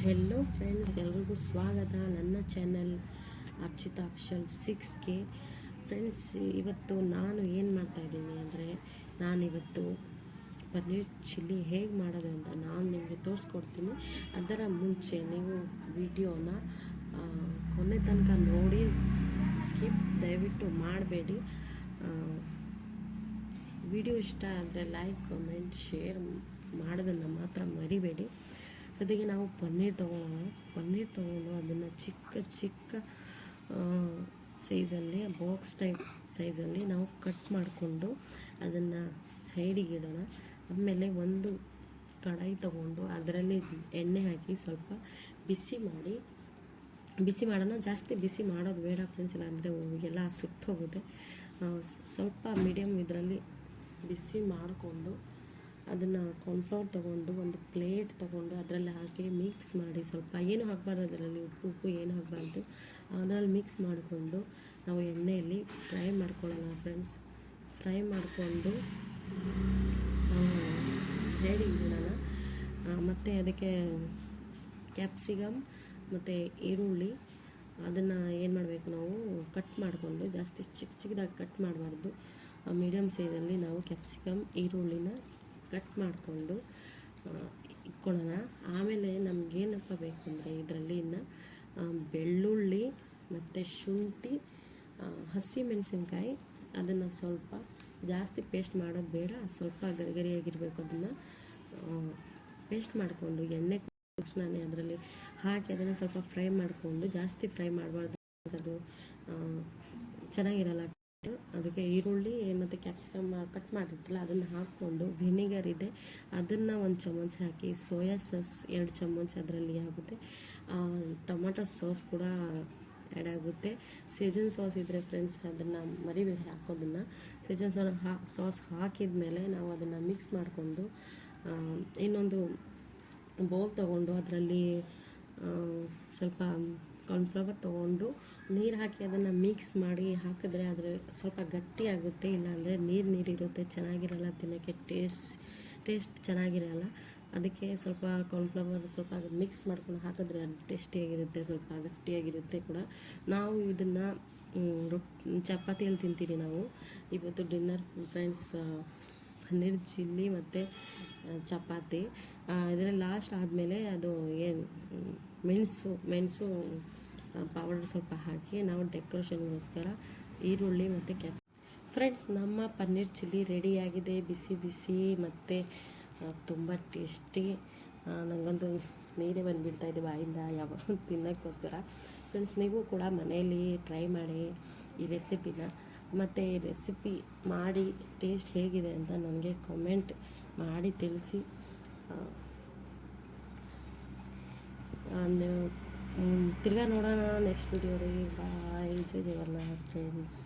Hello friends, ಎಲ್ರಿಗೂ ಸ್ವಾಗತ ನನ್ನ ಚಾನಲ್ ಅರ್ಚಿತಾ ಅಫಿಷಿಯಲ್ 6ಗೆ. ಫ್ರೆಂಡ್ಸ್, ಇವತ್ತು ನಾನು ಏನು ಮಾಡ್ತಾಯಿದ್ದೀನಿ ಅಂದರೆ, ನಾನಿವತ್ತು ಪನ್ನೀರ್ ಚಿಲ್ಲಿ ಹೇಗೆ ಮಾಡೋದು ಅಂತ ನಾನು ನಿಮಗೆ ತೋರಿಸ್ಕೊಡ್ತೀನಿ. ಅದರ ಮುಂಚೆ ನೀವು ವಿಡಿಯೋನ ಕೊನೆ ತನಕ ನೋಡಿ, ಸ್ಕಿಪ್ ದಯವಿಟ್ಟು ಮಾಡಬೇಡಿ. ವಿಡಿಯೋ ಇಷ್ಟ ಆದರೆ ಲೈಕ್, ಕಮೆಂಟ್, ಶೇರ್ ಮಾಡೋದನ್ನು ಮಾತ್ರ ಮರಿಬೇಡಿ. ಸದ್ಯಕ್ಕೆ ನಾವು ಪನ್ನೀರ್ ತೊಗೊಂಡು ಅದನ್ನು ಚಿಕ್ಕ ಸೈಜಲ್ಲಿ, ಬಾಕ್ಸ್ ಟೈಪ್ ಸೈಜಲ್ಲಿ ನಾವು ಕಟ್ ಮಾಡಿಕೊಂಡು ಅದನ್ನು ಸೈಡಿಗೆ ಇಡೋಣ. ಆಮೇಲೆ ಒಂದು ಕಡಾಯಿ ತೊಗೊಂಡು ಅದರಲ್ಲಿ ಎಣ್ಣೆ ಹಾಕಿ ಸ್ವಲ್ಪ ಬಿಸಿ ಮಾಡೋಣ. ಜಾಸ್ತಿ ಬಿಸಿ ಮಾಡೋದು ಬೇಡ ಫ್ರೆಂಡ್ಸ್, ಇಲ್ಲ ಅಂದರೆ ಎಲ್ಲ ಸುಟ್ಟು ಹೋಗುತ್ತೆ. ಸ್ವಲ್ಪ ಮೀಡಿಯಮ್ ಇದರಲ್ಲಿ ಬಿಸಿ ಮಾಡಿಕೊಂಡು ಅದನ್ನು ಕಾರ್ನ್ಫ್ಲವರ್ ತೊಗೊಂಡು ಒಂದು ಪ್ಲೇಟ್ ತೊಗೊಂಡು ಅದರಲ್ಲಿ ಹಾಕಿ ಮಿಕ್ಸ್ ಮಾಡಿ, ಸ್ವಲ್ಪ ಏನು ಹಾಕಬಾರ್ದು, ಅದರಲ್ಲಿ ಉಪ್ಪು ಏನು ಹಾಕಬಾರ್ದು, ಅದರಲ್ಲಿ ಮಿಕ್ಸ್ ಮಾಡಿಕೊಂಡು ನಾವು ಎಣ್ಣೆಯಲ್ಲಿ ಫ್ರೈ ಮಾಡ್ಕೊಳ್ಳೋಣ ಫ್ರೆಂಡ್ಸ್. ಫ್ರೈ ಮಾಡಿಕೊಂಡು ಸೈಡಿಗೆ ಇಡೋಣ. ಮತ್ತು ಅದಕ್ಕೆ ಕ್ಯಾಪ್ಸಿಕಮ್ ಮತ್ತು ಈರುಳ್ಳಿ ಅದನ್ನು ಏನು ಮಾಡಬೇಕು, ನಾವು ಕಟ್ ಮಾಡಿಕೊಂಡು, ಜಾಸ್ತಿ ಚಿಕ್ಕದಾಗಿ ಕಟ್ ಮಾಡಬಾರ್ದು, ಮೀಡಿಯಮ್ ಸೈಜಲ್ಲಿ ನಾವು ಕ್ಯಾಪ್ಸಿಕಮ್ ಈರುಳ್ಳಿನ ಕಟ್ ಮಾಡಿಕೊಂಡು ಇಟ್ಕೊಳ್ಳೋಣ. ಆಮೇಲೆ ನಮಗೇನಪ್ಪ ಬೇಕಂದರೆ ಇದರಲ್ಲಿ ಬೆಳ್ಳುಳ್ಳಿ ಮತ್ತು ಶುಂಠಿ, ಹಸಿಮೆಣಸಿನ್ಕಾಯಿ, ಅದನ್ನು ಸ್ವಲ್ಪ ಜಾಸ್ತಿ ಪೇಸ್ಟ್ ಮಾಡೋದು ಬೇಡ, ಸ್ವಲ್ಪ ಗರಿಗರಿಯಾಗಿರಬೇಕು. ಅದನ್ನು ಪೇಸ್ಟ್ ಮಾಡಿಕೊಂಡು ಎಣ್ಣೆ ತಕ್ಷಣವೇ ಅದರಲ್ಲಿ ಹಾಕಿ ಅದನ್ನು ಸ್ವಲ್ಪ ಫ್ರೈ ಮಾಡಿಕೊಂಡು, ಜಾಸ್ತಿ ಫ್ರೈ ಮಾಡಬಾರ್ದು, ಅದು ಚೆನ್ನಾಗಿರಲ್ಲ. ಅದಕ್ಕೆ ಈರುಳ್ಳಿ ಮತ್ತು ಕ್ಯಾಪ್ಸಿಕಮ್ ಕಟ್ ಮಾಡಿರ್ತಲ್ಲ ಅದನ್ನು ಹಾಕ್ಕೊಂಡು, ವಿನೆಗರ್ ಇದೆ ಅದನ್ನು 1 ಚಮಚ ಹಾಕಿ, ಸೋಯಾ ಸಾಸ್ 2 ಚಮಚ ಅದರಲ್ಲಿ ಆಗುತ್ತೆ, ಟೊಮೆಟೊ ಸಾಸ್ ಕೂಡ ಆ್ಯಡ್ ಆಗುತ್ತೆ. ಸೀಸನ್ ಸಾಸ್ ಇದ್ದರೆ ಫ್ರೆಂಡ್ಸ್ ಅದನ್ನು ಮರಿಬೇಡಿ ಹಾಕೋದನ್ನು. ಸೀಸನ್ ಸಾಸ್ ಹಾಕಿದ ಮೇಲೆ ನಾವು ಅದನ್ನು ಮಿಕ್ಸ್ ಮಾಡಿಕೊಂಡು, ಇನ್ನೊಂದು ಬೌಲ್ ತೊಗೊಂಡು ಅದರಲ್ಲಿ ಸ್ವಲ್ಪ ಕಾರ್ನ್ಫ್ಲವರ್ ತೊಗೊಂಡು ನೀರು ಹಾಕಿ ಅದನ್ನು ಮಿಕ್ಸ್ ಮಾಡಿ ಹಾಕಿದ್ರೆ ಆದರೆ ಸ್ವಲ್ಪ ಗಟ್ಟಿಯಾಗುತ್ತೆ, ಇಲ್ಲಾಂದರೆ ನೀರಿರುತ್ತೆ, ಚೆನ್ನಾಗಿರಲ್ಲ, ತಿನ್ನೋಕ್ಕೆ ಟೇಸ್ಟ್ ಚೆನ್ನಾಗಿರಲ್ಲ. ಅದಕ್ಕೆ ಸ್ವಲ್ಪ ಕಾರ್ನ್ಫ್ಲವರ್ ಸ್ವಲ್ಪ ಮಿಕ್ಸ್ ಮಾಡ್ಕೊಂಡು ಹಾಕಿದ್ರೆ ಅದು ಟೇಸ್ಟಿಯಾಗಿರುತ್ತೆ, ಸ್ವಲ್ಪ ಗಟ್ಟಿಯಾಗಿರುತ್ತೆ ಕೂಡ. ನಾವು ಇದನ್ನು ಚಪಾತಿಯಲ್ಲಿ ತಿಂತೀವಿ ನಾವು ಇವತ್ತು ಡಿನ್ನರ್ ಫ್ರೆಂಡ್ಸ್. ಪನ್ನೀರ್ ಚಿಲ್ಲಿ ಮತ್ತು ಚಪಾತಿ. ಇದರಲ್ಲಿ ಲಾಸ್ಟ್ ಆದಮೇಲೆ ಅದು ಏನು ಮೆಣಸು ಪೌಡರ್ ಸ್ವಲ್ಪ ಹಾಕಿ ನಾವು ಡೆಕೋರೇಷನ್ಗೋಸ್ಕರ ಈರುಳ್ಳಿ ಮತ್ತು ಫ್ರೆಂಡ್ಸ್, ನಮ್ಮ ಪನ್ನೀರ್ ಚಿಲ್ಲಿ ರೆಡಿಯಾಗಿದೆ, ಬಿಸಿ ಮತ್ತು ತುಂಬ ಟೇಸ್ಟಿ. ನನಗಂತೂ ನೀರೇ ಬಂದುಬಿಡ್ತಾಯಿದೆ ಬಾಯಿಂದ ಯಾವಾಗ ತಿನ್ನೋಕ್ಕೋಸ್ಕರ. ಫ್ರೆಂಡ್ಸ್, ನೀವು ಕೂಡ ಮನೆಯಲ್ಲಿ ಟ್ರೈ ಮಾಡಿ ಈ ರೆಸಿಪಿನ, ಮತ್ತು ಈ ರೆಸಿಪಿ ಮಾಡಿ ಟೇಸ್ಟ್ ಹೇಗಿದೆ ಅಂತ ನನಗೆ ಕಮೆಂಟ್ ಮಾಡಿ ತಿಳಿಸಿ. ತಿರ್ಗಾ ನೋಡೋಣ ನೆಕ್ಸ್ಟ್ ವಿಡಿಯೋದಲ್ಲಿ. ಬಾಯ್, ಜೈ ಜಗನ್ನಾಥ್ ಫ್ರೆಂಡ್ಸ್.